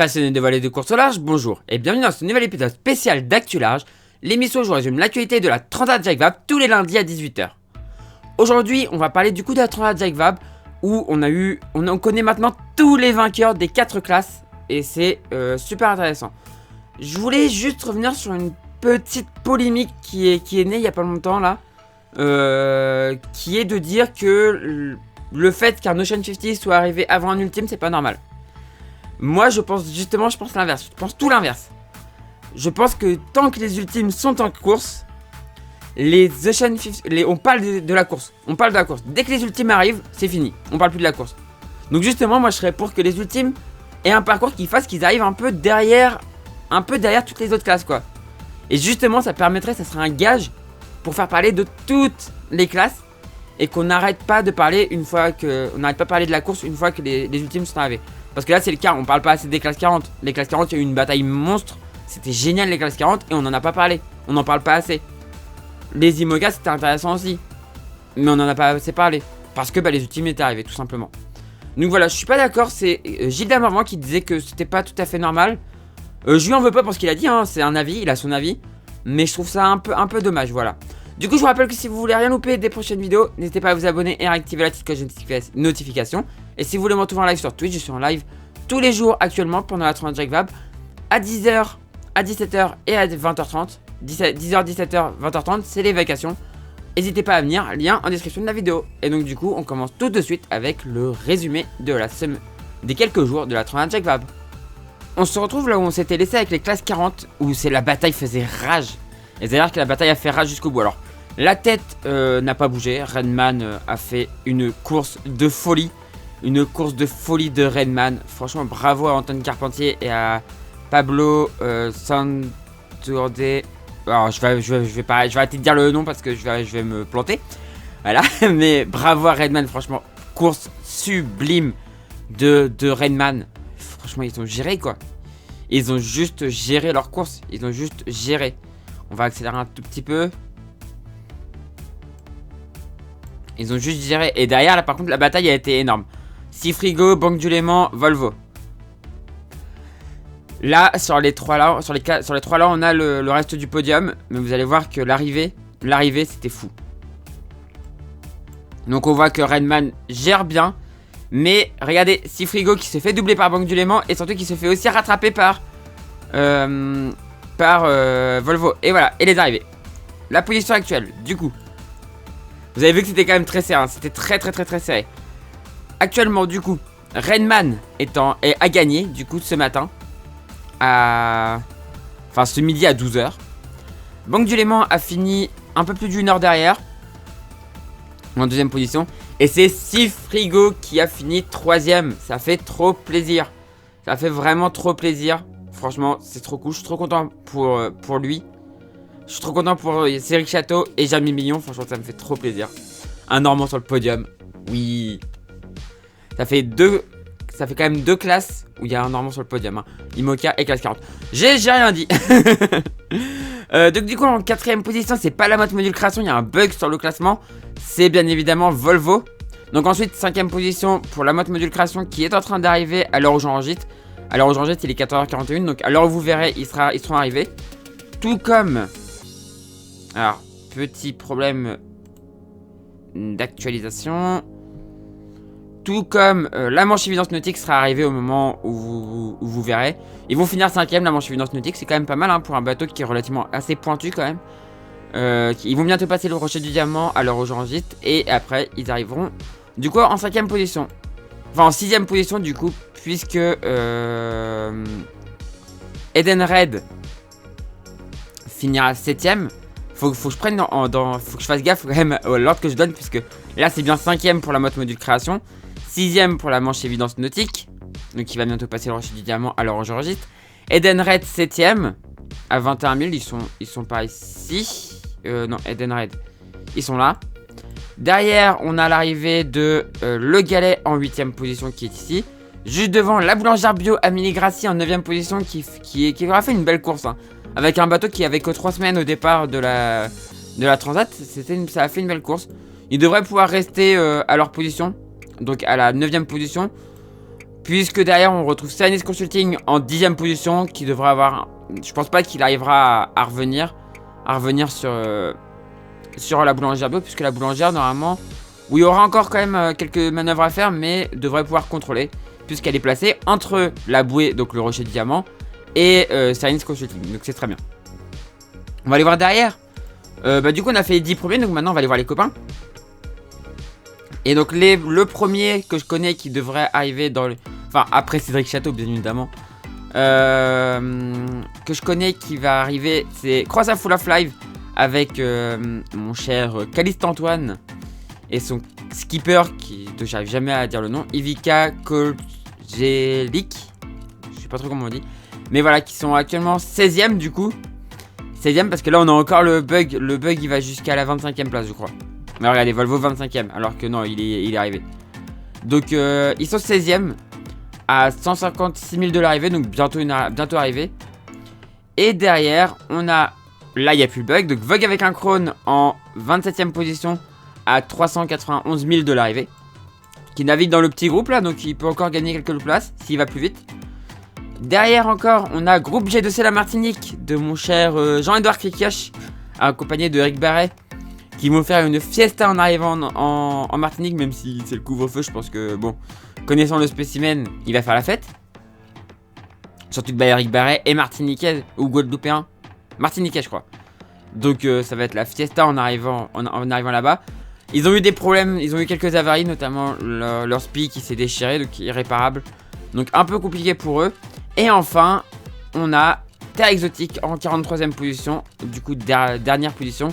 Passionnés de vallée de course au large, bonjour et bienvenue dans ce nouvel épisode spécial d'Actu Large, l'émission où je résume l'actualité de la Transat Jacques Vabre tous les lundis à 18 h. Aujourd'hui, on va parler du coup de la Transat Jacques Vabre où on connaît maintenant tous les vainqueurs des 4 classes et c'est super intéressant. Je voulais juste revenir sur une petite polémique qui est née il y a pas longtemps là, qui est de dire que le fait qu'un Ocean 50 soit arrivé avant un ultime, c'est pas normal. Moi je pense l'inverse, je pense tout l'inverse. Je pense que tant que les ultimes sont en course, les Ocean 50, on parle de la course, Dès que les ultimes arrivent, c'est fini, on parle plus de la course. Donc justement, moi je serais pour que les ultimes aient un parcours qui fasse qu'ils arrivent un peu derrière toutes les autres classes quoi. Et justement ça serait un gage pour faire parler de toutes les classes et qu'on n'arrête pas de parler de la course une fois que les ultimes sont arrivés. Parce que là c'est le cas, on parle pas assez des classes 40. Les classes 40, il y a eu une bataille monstre. C'était génial les classes 40 et on en a pas parlé. On n'en parle pas assez. Les IMOCA c'était intéressant aussi. Mais on en a pas assez parlé. Parce que les ultimes étaient arrivés tout simplement. Donc voilà, je suis pas d'accord, c'est Gilles Damarvan qui disait que c'était pas tout à fait normal. Je lui en veux pas pour ce qu'il a dit, hein, c'est un avis, il a son avis. Mais je trouve ça un peu dommage, voilà. Du coup je vous rappelle que si vous voulez rien louper des prochaines vidéos, n'hésitez pas à vous abonner et à activer la petite cloche de notification. Et si vous voulez me retrouver en live sur Twitch, je suis en live tous les jours actuellement pendant la Transat Jacques Vabre à 10h, à 17h et à 20h30. 10h, 17h, 20h30, c'est les vacations. N'hésitez pas à venir, lien en description de la vidéo. Et donc du coup, on commence tout de suite avec le résumé de la semaine des quelques jours de la Transat Jacques Vabre. On se retrouve là où on s'était laissé avec les classes 40, où la bataille faisait rage. Et c'est-à-dire que la bataille a fait rage jusqu'au bout. Alors, la tête n'a pas bougé. Redman a fait une course de folie. Une course de folie de Redman. Franchement, bravo à Antoine Carpentier et à Pablo Santourde. Alors, je vais arrêter de dire le nom parce que je vais me planter. Voilà, mais bravo à Redman, franchement. Course sublime de Redman. Franchement, ils ont géré quoi. Ils ont juste géré leur course. Ils ont juste géré. On va accélérer un tout petit peu. Ils ont juste géré. Et derrière, là, par contre, la bataille a été énorme. Sifrigo, Banque du Léman, Volvo. Là, sur les trois là, on a le reste du podium. Mais vous allez voir que l'arrivée, c'était fou. Donc, on voit que Redman gère bien. Mais regardez, Sifrigo qui se fait doubler par Banque du Léman. Et surtout qui se fait aussi rattraper par Volvo. Et voilà, et les arrivées. La position actuelle, du coup. Vous avez vu que c'était quand même très serré, hein. C'était très serré. Actuellement, du coup, Redman a gagné, du coup, ce matin. Ce midi à 12 h. Banque du Léman a fini un peu plus d'une heure derrière. En deuxième position. Et c'est Sifrigo qui a fini 3ème. Ça fait trop plaisir. Ça fait vraiment trop plaisir. Franchement, c'est trop cool. Je suis trop content pour lui. Je suis trop content pour Cédric Château et Jamie Millon. Franchement, ça me fait trop plaisir. Un Normand sur le podium. Oui. Ça fait quand même 2 classes où il y a un Normand sur le podium. Hein. IMOCA et classe 40. J'ai rien dit. Donc du coup, en 4ème position, c'est pas la mode module création. Il y a un bug sur le classement. C'est bien évidemment Volvo. Donc ensuite, 5ème position pour la mode module création qui est en train d'arriver à l'heure où j'enregistre. À l'heure où j'enregistre, il est 14h41. Donc à l'heure où vous verrez, ils seront arrivés. Tout comme... Alors, petit problème d'actualisation. Tout comme la manche évidence nautique sera arrivée au moment où vous verrez. Ils vont finir 5ème, la manche évidence nautique. C'est quand même pas mal hein, pour un bateau qui est relativement assez pointu quand même. Ils vont bientôt passer le rocher du diamant à l'heure où j'enregistre. Et après, ils arriveront du coup en 5ème position. Enfin, en 6ème position du coup. Puisque Edenred finira 7ème. Faut que je prenne faut que je fasse gaffe quand même à l'ordre que je donne. Puisque là, c'est bien 5ème pour la mode module création. 6ème pour la manche évidence nautique. Donc, il va bientôt passer le rocher du diamant à l'heure où j'enregistre. Edenred 7ème. À 21 000, ils sont pas ici. Non, Edenred. Ils sont là. Derrière, on a l'arrivée de Le Galet en 8ème position qui est ici. Juste devant, la boulangère bio Amélie Grassi en 9ème position qui aura fait une belle course. Hein. Avec un bateau qui avait que 3 semaines au départ de la Transat. Ça a fait une belle course. Ils devraient pouvoir rester à leur position. Donc à la 9ème position. Puisque derrière on retrouve Chinese Consulting en 10ème position qui devrait avoir... Je pense pas qu'il arrivera à revenir sur la boulangère bio, puisque la boulangère normalement... où il y aura encore quand même quelques manœuvres à faire, mais devrait pouvoir contrôler, puisqu'elle est placée entre la bouée, donc le rocher de diamant, et Chinese Consulting, donc c'est très bien. On va aller voir derrière. Du coup on a fait les 10 premiers, donc maintenant on va aller voir les copains. Et donc le premier que je connais qui devrait arriver dans le... Enfin après Cédric Château bien évidemment. Que je connais qui va arriver, c'est Croissant Full of Life avec mon cher Caliste Antoine et son skipper dont j'arrive jamais à dire le nom, Ivica Koljelik. Je sais pas trop comment on dit. Mais voilà, qui sont actuellement 16ème du coup. 16ème parce que là on a encore le bug. Le bug il va jusqu'à la 25ème place je crois. Mais regardez, Volvo 25ème alors que non, il est arrivé. Donc ils sont 16ème à 156 000 de l'arrivée, donc bientôt arrivé. Et derrière on a, là il n'y a plus le bug, donc Vogue avec un Krone en 27ème position à 391 000 de l'arrivée. Qui navigue dans le petit groupe là, donc il peut encore gagner quelques places s'il va plus vite. Derrière encore, on a Groupe G2C La Martinique de mon cher Jean-Edouard Krikioche, accompagné de Eric Barret, qui vont faire une fiesta en arrivant en Martinique, même si c'est le couvre-feu, je pense que, bon, connaissant le spécimen, il va faire la fête. Surtout que Eric Barret est martiniquais, ou guadeloupéen, martiniquais je crois. Donc ça va être la fiesta en arrivant là-bas. Ils ont eu des problèmes, ils ont eu quelques avaries, notamment leur spi qui s'est déchiré, donc irréparable. Donc un peu compliqué pour eux. Et enfin, on a Terre Exotique en 43ème position, du coup dernière position,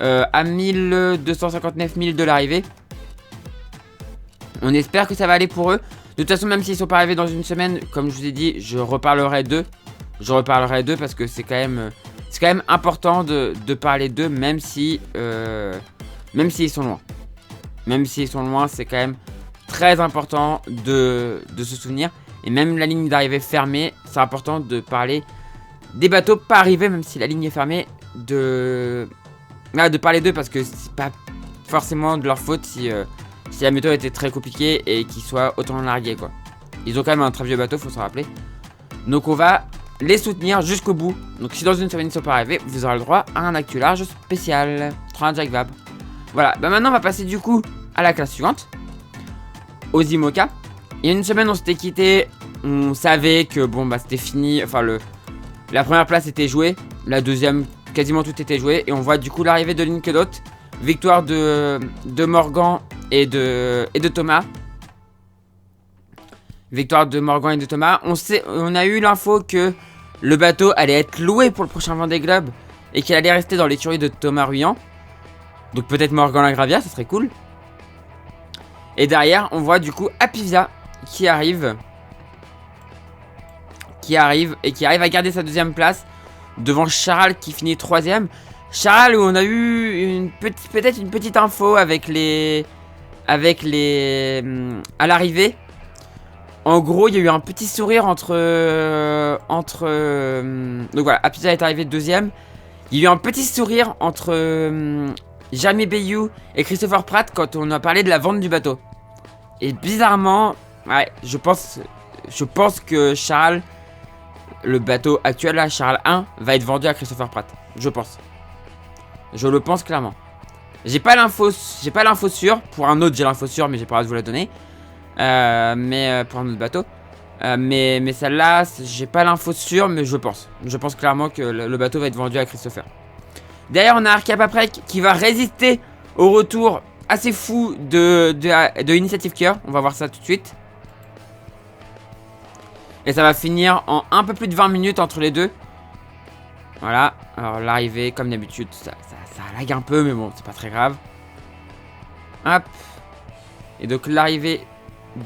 à 1259 000 de l'arrivée. On espère que ça va aller pour eux. De toute façon, même s'ils sont pas arrivés dans une semaine, comme je vous ai dit, je reparlerai d'eux. Parce que c'est quand même important de parler d'eux, même si ils sont loin. Même s'ils sont loin, c'est quand même très important de se souvenir. Et même la ligne d'arrivée fermée, c'est important de parler des bateaux pas arrivés, même si la ligne est fermée, de parler d'eux, parce que c'est pas forcément de leur faute si la météo était très compliquée et qu'ils soient autant largués quoi. Ils ont quand même un très vieux bateau, faut s'en rappeler. Donc on va les soutenir jusqu'au bout. Donc si dans une semaine ils sont pas arrivés, vous aurez le droit à un actu large spécial. 30 Jack Vab. Voilà, maintenant on va passer du coup à la classe suivante. Aux IMOCA. Il y a une semaine on s'était quitté, on savait que bon bah c'était fini, enfin la première place était jouée, la deuxième quasiment tout était joué, et on voit du coup l'arrivée de Linkedot, victoire de Morgan et de Thomas. Victoire de Morgan et de Thomas. On a eu l'info que le bateau allait être loué pour le prochain Vendée Globe et qu'il allait rester dans l'écurie de Thomas Ruyant. Donc peut-être Morgan Lagravia, ça serait cool. Et derrière, on voit du coup Apivia qui arrive à garder sa deuxième place devant Charal qui finit 3ème. Charal où on a eu peut-être une petite info avec les à l'arrivée. En gros, il y a eu un petit sourire entre donc voilà, Apivia est arrivé deuxième. Il y a eu un petit sourire entre Jeremy Bayou et Christopher Pratt quand on a parlé de la vente du bateau. Et bizarrement, ouais, je pense que Charal, le bateau actuel là, Charal 1, va être vendu à Christopher Pratt. Je pense. Je le pense clairement. J'ai pas l'info sûre. Pour un autre, j'ai l'info sûre, mais j'ai pas le droit de vous la donner. Mais pour un autre bateau. Mais celle-là, j'ai pas l'info sûre, mais je pense. Je pense clairement que le bateau va être vendu à Christopher. Derrière, on a Arca Paprec qui va résister au retour assez fou de Initiative Cœur. On va voir ça tout de suite. Et ça va finir en un peu plus de 20 minutes entre les deux. Voilà. Alors l'arrivée, comme d'habitude, ça lag un peu, mais bon, c'est pas très grave. Hop. Et donc l'arrivée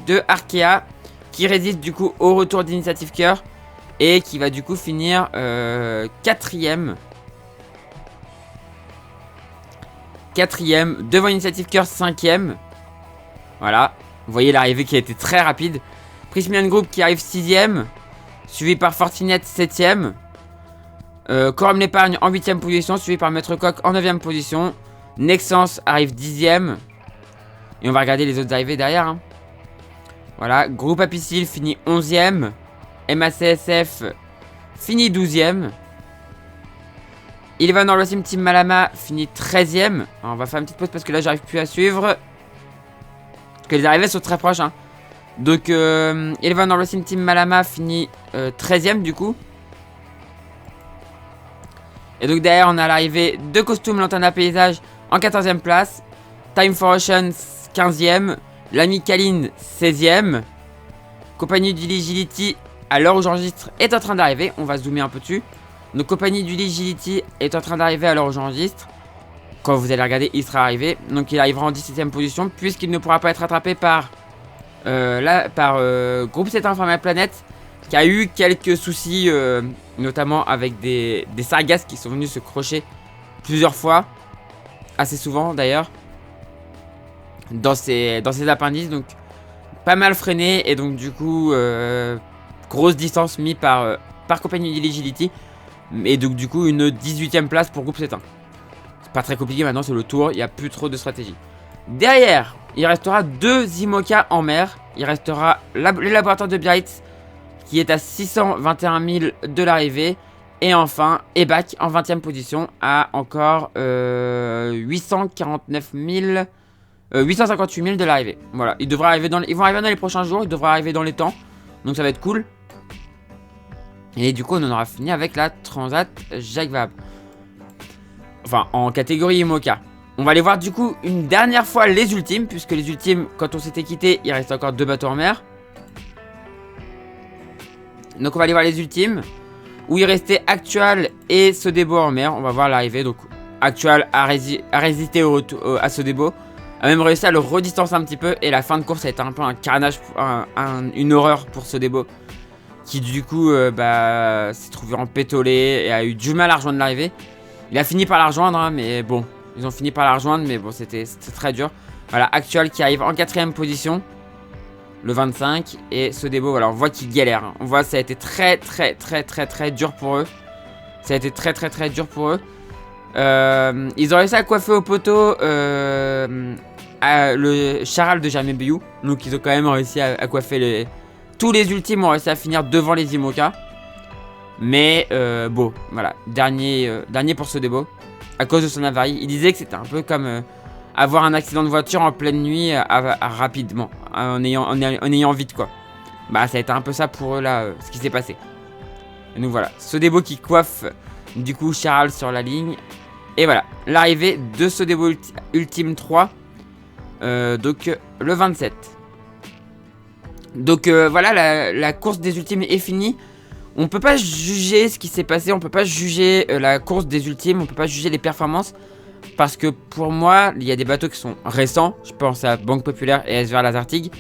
de Arkea qui résiste du coup au retour d'Initiative Cœur et qui va du coup finir 4ème. 4ème devant Initiative Cœur 5ème. Voilà. Vous voyez l'arrivée qui a été très rapide. Prismian Group qui arrive 6ème. Suivi par Fortinet 7ème. Corum l'épargne en 8ème position. Suivi par Maître Coq en 9ème position. Nexence arrive 10ème. Et on va regarder les autres arrivées derrière. Hein. Voilà, Groupe Apicil finit 11e. MACSF finit 12e. Ilvan Orlosim Team Malama finit 13e. Alors, on va faire une petite pause parce que là j'arrive plus à suivre. Parce que les arrivées sont très proches. Hein. Donc Ilvan Orlosim Team Malama finit 13e du coup. Et donc derrière on a l'arrivée de Costume Lantana Paysage en 14e place. Time for Ocean 15e. L'ami Kaline 16e. Compagnie du Legility à l'heure où j'enregistre est en train d'arriver. On va zoomer un peu dessus. Donc compagnie du Legility est en train d'arriver à l'heure où j'enregistre. Quand vous allez regarder, il sera arrivé. Donc il arrivera en 17e position puisqu'il ne pourra pas être rattrapé par Groupe 7 Informel Planète qui a eu quelques soucis notamment avec des sargasses qui sont venus se crocher plusieurs fois. Assez souvent d'ailleurs. Dans ses appendices. Donc pas mal freiné. Et donc du coup grosse distance mise par compagnie du Legility. Et donc du coup une 18e place pour Groupe 7-1. C'est pas très compliqué maintenant, c'est le tour, il n'y a plus trop de stratégie. Derrière, il restera 2 IMOCA en mer. Il restera le laboratoire de Biarritz qui est à 621 000 de l'arrivée. Et enfin, EBAC en 20e position à encore 858 000 de l'arrivée. Voilà, ils vont arriver dans les prochains jours, ils devraient arriver dans les temps. Donc ça va être cool. Et du coup, on en aura fini avec la Transat Jacques Vabre. Enfin, en catégorie IMOCA. On va aller voir du coup une dernière fois les ultimes. Puisque les ultimes, quand on s'était quitté, il reste encore 2 bateaux en mer. Donc on va aller voir les ultimes. Où il restait Actual et Sodebo en mer. On va voir l'arrivée. Donc Actual a résisté à Sodebo. A même réussi à le redistancer un petit peu. Et la fin de course a été un peu un carnage, une horreur pour Sodebo. Qui du coup s'est trouvé empétolé et a eu du mal à rejoindre l'arrivée. Il a fini par la rejoindre, hein, mais bon, ils ont fini par la rejoindre, mais bon, c'était très dur. Voilà, Actual qui arrive en 4ème position, le 25, et Sodebo, voilà, on voit qu'il galère. Hein. On voit que ça a été très dur pour eux. Ça a été très dur pour eux. Ils ont réussi à coiffer au poteau le Charal de Jamais Bayou. Donc ils ont quand même réussi à coiffer tous les ultimes ont réussi à finir devant les IMOCA. Mais bon, voilà, dernier pour Sodebo. À cause de son avarie. Il disait que c'était un peu comme avoir un accident de voiture en pleine nuit rapidement. En ayant vite quoi. Bah ça a été un peu ça pour eux là, ce qui s'est passé. Et donc voilà, Sodebo qui coiffe du coup Charal sur la ligne. Et voilà, l'arrivée de Sodebo Ultime 3. Donc le 27. Donc voilà, la course des ultimes est finie. On peut pas juger ce qui s'est passé, on peut pas juger la course des ultimes, on peut pas juger les performances. Parce que pour moi, il y a des bateaux qui sont récents. Je pense à Banque Populaire et SVR Lazartigue.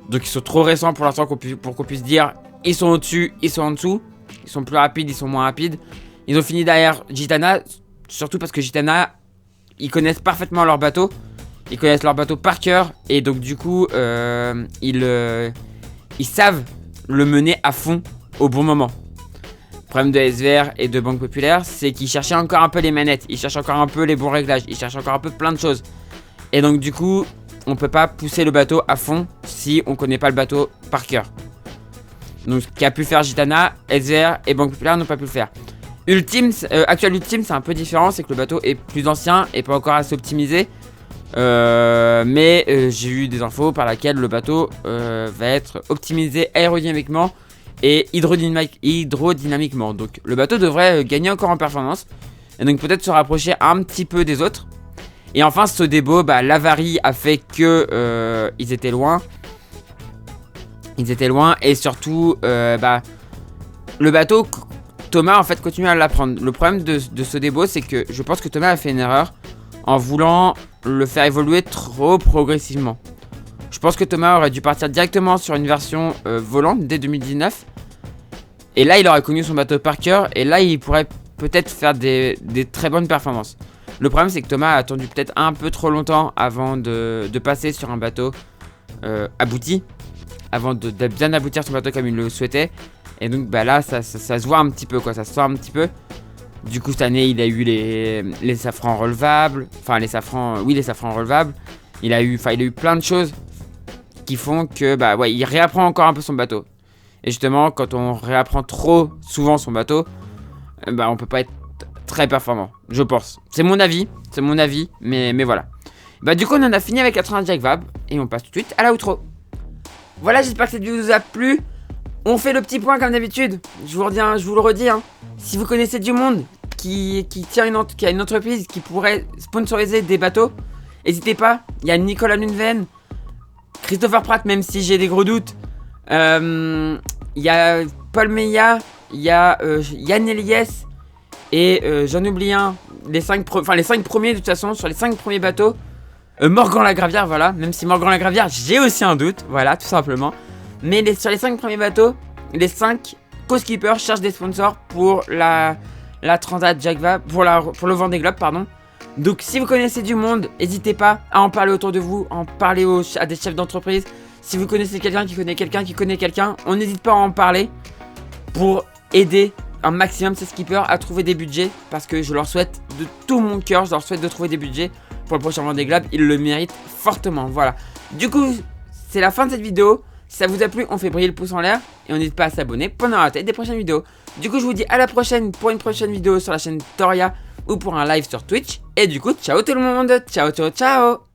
Donc ils sont trop récents pour l'instant pour qu'on puisse dire ils sont au-dessus, ils sont en dessous. Ils sont plus rapides, ils sont moins rapides. Ils ont fini derrière Gitana. Surtout parce que Gitana, ils connaissent parfaitement leur bateau. Ils connaissent leur bateau par cœur. Et donc du coup, ils savent le mener à fond au bon moment. Le problème de SVR et de Banque Populaire, c'est qu'ils cherchaient encore un peu les manettes. Ils cherchent encore un peu les bons réglages. Ils cherchent encore un peu plein de choses. Et donc du coup, on peut pas pousser le bateau à fond si on connaît pas le bateau par cœur. Donc ce qu'a pu faire Gitana, SVR et Banque Populaire n'ont pas pu le faire. Actual Ultime, c'est un peu différent. C'est que le bateau est plus ancien et pas encore assez optimisé. Mais j'ai eu des infos par laquelle le bateau va être optimisé aérodynamiquement et hydrodynamiquement. Donc le bateau devrait gagner encore en performance et donc peut-être se rapprocher un petit peu des autres. Et enfin Sodebo, l'avarie a fait que ils étaient loin. Et surtout le bateau, Thomas en fait continue à l'apprendre. Le problème de Sodebo, c'est que je pense que Thomas a fait une erreur en voulant le faire évoluer trop progressivement. Je pense que Thomas aurait dû partir directement sur une version volante dès 2019. Et là, il aurait connu son bateau par cœur. Et là, il pourrait peut-être faire des très bonnes performances. Le problème, c'est que Thomas a attendu peut-être un peu trop longtemps avant de passer sur un bateau abouti. Avant de bien aboutir son bateau comme il le souhaitait. Et donc, là, ça se voit un petit peu, quoi. Ça se sent un petit peu. Du coup, cette année, il a eu les safrans relevables. Enfin, les safrans relevables. Il a eu plein de choses qui font que bah ouais, il réapprend encore un peu son bateau. Et justement, quand on réapprend trop souvent son bateau, bah on peut pas être très performant, je pense. C'est mon avis, mais voilà. Bah du coup, on en a fini avec la transat Jacques Vabre et on passe tout de suite à la outro. Voilà, j'espère que cette vidéo vous a plu. On fait le petit point comme d'habitude. Je vous le redis, hein. Si vous connaissez du monde qui a une entreprise qui pourrait sponsoriser des bateaux, n'hésitez pas. Il y a Nicolas Lunven, Christopher Pratt, même si j'ai des gros doutes. Il y a Paul Meillat, il y a Yann Eliès et j'en oublie un. Les 5 premiers de toute façon, sur les 5 premiers bateaux. Morgan Lagravière, voilà. Même si Morgan Lagravière, j'ai aussi un doute, voilà, tout simplement. Mais sur les 5 premiers bateaux, les 5 co-skippers cherchent des sponsors pour la Transat Jacques Vabre, pour le Vendée Globe, pardon. Donc si vous connaissez du monde, n'hésitez pas à en parler autour de vous, en parler à des chefs d'entreprise. Si vous connaissez quelqu'un qui connaît quelqu'un, on n'hésite pas à en parler pour aider un maximum ces skippers à trouver des budgets. Parce que je leur souhaite de tout mon cœur, je leur souhaite de trouver des budgets pour le prochain Vendée Globe. Ils le méritent fortement, voilà. Du coup, c'est la fin de cette vidéo. Si ça vous a plu, on fait briller le pouce en l'air et on n'hésite pas à s'abonner pour ne pas rater des prochaines vidéos. Du coup, je vous dis à la prochaine pour une prochaine vidéo sur la chaîne Toria ou pour un live sur Twitch. Et du coup, ciao tout le monde, ciao ciao ciao.